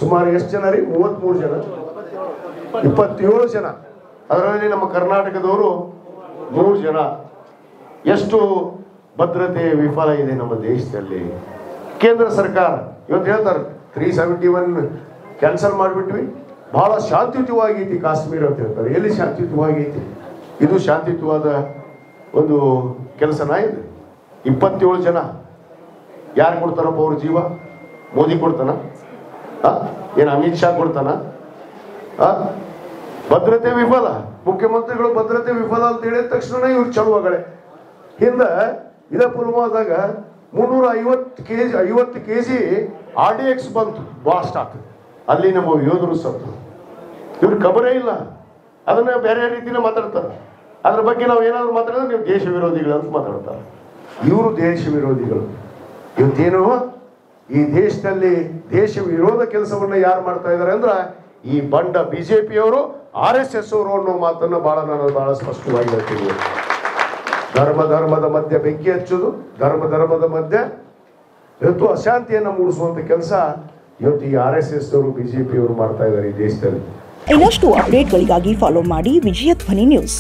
ಸುಮಾರು ಎಷ್ಟು ಜನ ರೀ? 33 ಜನ, 27 ಜನ. ಅದರಲ್ಲಿ ನಮ್ಮ ಕರ್ನಾಟಕದವರು 3 ಜನ. ಎಷ್ಟು ಭದ್ರತೆ ವಿಫಲ ಇದೆ ನಮ್ಮ ದೇಶದಲ್ಲಿ. ಕೇಂದ್ರ ಸರ್ಕಾರ ಇವತ್ತು ಹೇಳ್ತಾರೆ 371 ಕ್ಯಾನ್ಸಲ್ ಮಾಡಿಬಿಟ್ವಿ, ಬಹಳ ಶಾಂತಿಯುತವಾಗೈತಿ ಕಾಶ್ಮೀರ ಅಂತ ಹೇಳ್ತಾರೆ. ಎಲ್ಲಿ ಶಾಂತಿಯುತವಾಗೈತಿ? ಇದು ಶಾಂತಿಯುತವಾದ ಒಂದು ಕೆಲಸನ ಇದು? 27 ಜನ ಯಾರು ಕೊಡ್ತಾರಪ್ಪ ಅವ್ರ ಜೀವ? ಮೋದಿ ಕೊಡ್ತಾನ? ಏನು ಅಮಿತ್ ಶಾ ಕೊಡ್ತಾನ? ಭದ್ರತೆ ವಿಫಲ. ಮುಖ್ಯಮಂತ್ರಿಗಳು ಭದ್ರತೆ ವಿಫಲ ಅಂತ ಹೇಳಿದ ತಕ್ಷಣ ಇವ್ರು ಚಳುವಗಳೇ. ಹಿಂದ ಇದ ಪುಲ್ವಾಮಾದಾಗ 350 ಕೆಜಿ RDX ಬಂತು, ಬ್ಲಾಸ್ಟ್ ಆಗ್ತದೆ. ಅಲ್ಲಿ ನಮ್ಮ ಯೋಧರು ಸತ್ತು. ಇವ್ರು ಖಬರೇ ಇಲ್ಲ. ಅದನ್ನ ಬೇರೆ ರೀತಿನ ಮಾತಾಡ್ತಾರೆ. ಅದ್ರ ಬಗ್ಗೆ ನಾವು ಏನಾದ್ರು ಮಾತಾಡಿದ್ರೆ ನೀವು ದೇಶ ವಿರೋಧಿಗಳು ಅಂತ ಮಾತಾಡ್ತಾರೆ. ಇವರು ದೇಶ ವಿರೋಧಿಗಳು. ಇವತ್ತೇನು ಈ ದೇಶದಲ್ಲಿ ದೇಶ ವಿರೋಧ ಕೆಲಸವನ್ನ ಯಾರು ಮಾಡ್ತಾ ಇದ್ದಾರೆ ಅಂದ್ರೆ ಈ ಬಂಡ ಬಿಜೆಪಿಯವರು, RSS ಅವರು ಅನ್ನೋ ಮಾತನ್ನ ನಾನು ಬಹಳ ಸ್ಪಷ್ಟವಾಗಿ ಹೇಳ್ತೀನಿ. ಧರ್ಮದ ಮಧ್ಯೆ ಬೆಂಕಿ ಹಚ್ಚೋದು, ಧರ್ಮದ ಮಧ್ಯೆ ಇವತ್ತು ಅಶಾಂತಿಯನ್ನ ಮೂಡಿಸುವಂತ ಕೆಲಸ ಇವತ್ತು ಈ RSS ಅವರು ಬಿಜೆಪಿಯವರು ಮಾಡ್ತಾ ಇದ್ದಾರೆ ಈ ದೇಶದಲ್ಲಿ. ಇನ್ನಷ್ಟು ಅಪ್ಡೇಟ್ಗಳಿಗಾಗಿ ಫಾಲೋ ಮಾಡಿ ವಿಜಯ ಧ್ವನಿ ನ್ಯೂಸ್.